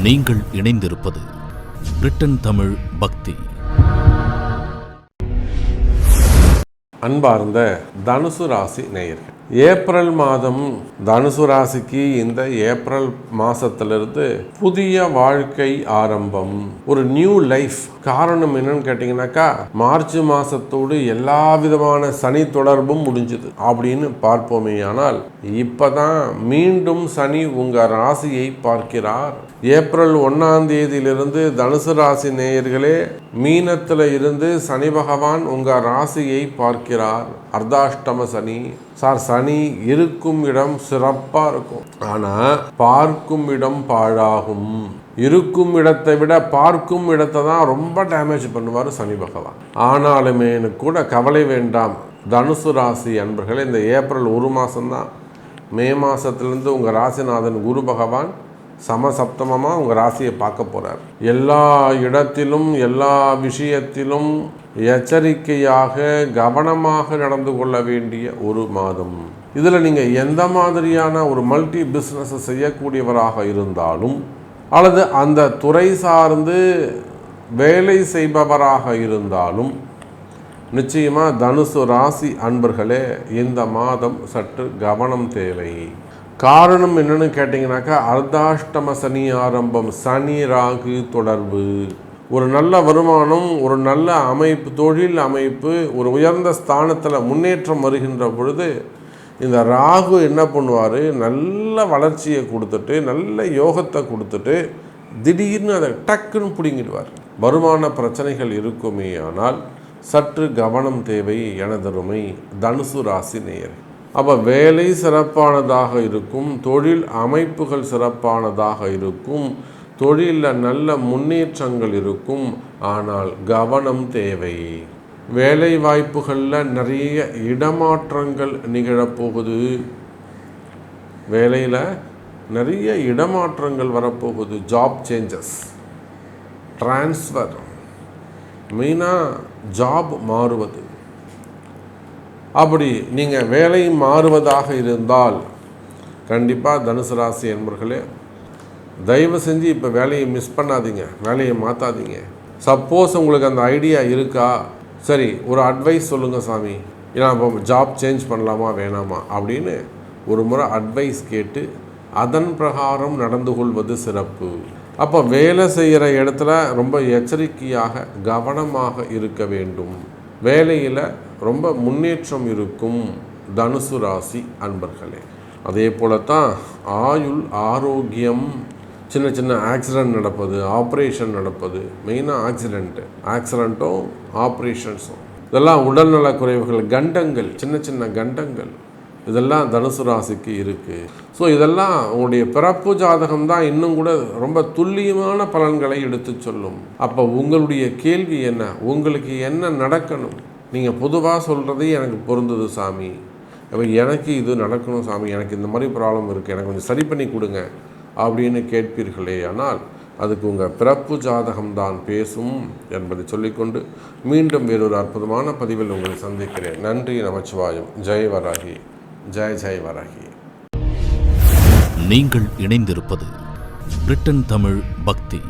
நீங்கள் இணைந்திருப்பது பிரிட்டன் தமிழ் பக்தி. அன்பார்ந்த தனுசு ராசி நேயர்கள், ஏப்ரல் மாதம் தனுசு ராசிக்கு இந்த ஏப்ரல் மாசத்திலிருந்து புதிய வாழ்க்கை ஆரம்பம், ஒரு நியூ லைஃப். காரணம் என்னன்னு கேட்டீங்கன்னாக்கா, மார்ச் மாசத்தோடு எல்லா விதமான சனி தொடர்பும் முடிஞ்சது அப்படின்னு பார்ப்போமே. ஆனால் இப்பதான் மீண்டும் சனி உங்க ராசியை பார்க்கிறார். ஏப்ரல் 1ஆம் தேதியிலிருந்து தனுசு ராசி நேயர்களே, மீனத்தில் இருந்து சனி பகவான் உங்க ராசியை பார்க்கிறார். அர்த்தாஷ்டம சனி. சனி இருக்கும் இடம் சிறப்பா இருக்கும், ஆனா பார்க்கும் இடம் பாழாகும். இருக்கும் இடத்தை விட பார்க்கும் இடத்தை தான் ரொம்ப டேமேஜ் பண்ணுவார் சனி பகவான். ஆனாலுமே கூட கவலை வேண்டாம் தனுசு ராசி அன்பர்களே. இந்த ஏப்ரல் ஒரு மாதம்தான். மே மாதத்துலேருந்து உங்கள் ராசிநாதன் குரு பகவான் சமசப்தமமாக உங்கள் ராசியை பார்க்க போகிறார். எல்லா இடத்திலும் எல்லா விஷயத்திலும் எச்சரிக்கையாக கவனமாக நடந்து கொள்ள வேண்டிய ஒரு மாதம். இதில் நீங்கள் எந்த மாதிரியான ஒரு மல்டி பிஸ்னஸ் செய்யக்கூடியவராக இருந்தாலும் அல்லது அந்த துறை சார்ந்து வேலை செய்பவராக இருந்தாலும் நிச்சயமாக தனுசு ராசி அன்பர்களே, இந்த மாதம் சற்று கவனம் தேவை. காரணம் என்னன்னு கேட்டிங்கனாக்கா, அர்த்தாஷ்டம சனி ஆரம்பம், சனி ராகு தொடர்பு. ஒரு நல்ல வருமானம், ஒரு நல்ல அமைப்பு, தொழில் அமைப்பு, ஒரு உயர்ந்த ஸ்தானத்தில் முன்னேற்றம் வருகின்ற பொழுது இந்த ராகு என்ன பண்ணுவார், நல்ல வளர்ச்சியை கொடுத்துட்டு நல்ல யோகத்தை கொடுத்துட்டு திடீர்னு அதை டக்குன்னு பிடிங்கிடுவார். வருமான பிரச்சனைகள் இருக்குமே, ஆனால் சற்று கவனம் தேவை எனதருமை தனுசு ராசி நேயர். அப்போ வேலை சிறப்பானதாக இருக்கும், தொழில் அமைப்புகள் சிறப்பானதாக இருக்கும், தொழிலில் நல்ல முன்னேற்றங்கள் இருக்கும், ஆனால் கவனம் தேவை. வேலை வாய்ப்புகளில் நிறைய இடமாற்றங்கள் நிகழப்போகுது. வேலையில் நிறைய இடமாற்றங்கள் வரப்போகுது. ஜாப் சேஞ்சஸ், டிரான்ஸ்ஃபர், மெயினாக ஜாப் மாறுவது. அப்படி நீங்கள் வேலை மாறுவதாக இருந்தால் கண்டிப்பாக தனுசு ராசி என்பர்களே, தயவு செஞ்சு இப்போ வேலையை மிஸ் பண்ணாதீங்க, வேலையை மாற்றாதீங்க. சப்போஸ் உங்களுக்கு அந்த ஐடியா இருக்கா, சரி ஒரு அட்வைஸ் சொல்லுங்கள் சாமி, ஏன்னா இப்போ ஜாப் சேஞ்ச் பண்ணலாமா வேணாமா அப்படின்னு ஒரு முறை அட்வைஸ் கேட்டு அதன் பிரகாரம் நடந்து கொள்வது சிறப்பு. அப்போ வேலை செய்கிற இடத்துல ரொம்ப எச்சரிக்கையாக கவனமாக இருக்க வேண்டும். வேலையில் ரொம்ப முன்னேற்றம் இருக்கும் தனுசு ராசி அன்பர்களே. அதே போலத்தான் ஆயுள் ஆரோக்கியம், சின்ன சின்ன ஆக்சிடெண்ட் நடப்பது, ஆப்ரேஷன் நடப்பது, மெயினாக ஆக்சிடெண்ட்டும் ஆப்ரேஷன்ஸும், இதெல்லாம் உடல்நல குறைவுகள், கண்டங்கள், சின்ன சின்ன கண்டங்கள், இதெல்லாம் தனுசு ராசிக்கு இருக்குது. ஸோ இதெல்லாம் உங்களுடைய பிறப்பு ஜாதகம் தான் இன்னும் கூட ரொம்ப துல்லியமான பலன்களை எடுத்து சொல்லும். அப்போ உங்களுடைய கேள்வி என்ன, உங்களுக்கு என்ன நடக்கணும்? நீங்கள் பொதுவாக சொல்கிறது எனக்கு பொருந்தது சாமி, அப்போ எனக்கு இது நடக்கணும் சாமி, எனக்கு இந்த மாதிரி ப்ராப்ளம் இருக்குது, எனக்கு கொஞ்சம் சரி பண்ணி கொடுங்க அப்படின்னு கேட்பீர்களே, ஆனால் அதுக்கு உங்கள் பிறப்பு ஜாதகம்தான் பேசும் என்பதை சொல்லிக்கொண்டு மீண்டும் வேறொரு அற்புதமான பதிவில் உங்களை சந்திக்கிறேன். நன்றி, நமச்சிவாயம். ஜெய் வராகி, ஜெய் ஜெய் வராகி. நீங்கள் இணைந்திருப்பது பிரிட்டன் தமிழ் பக்தி.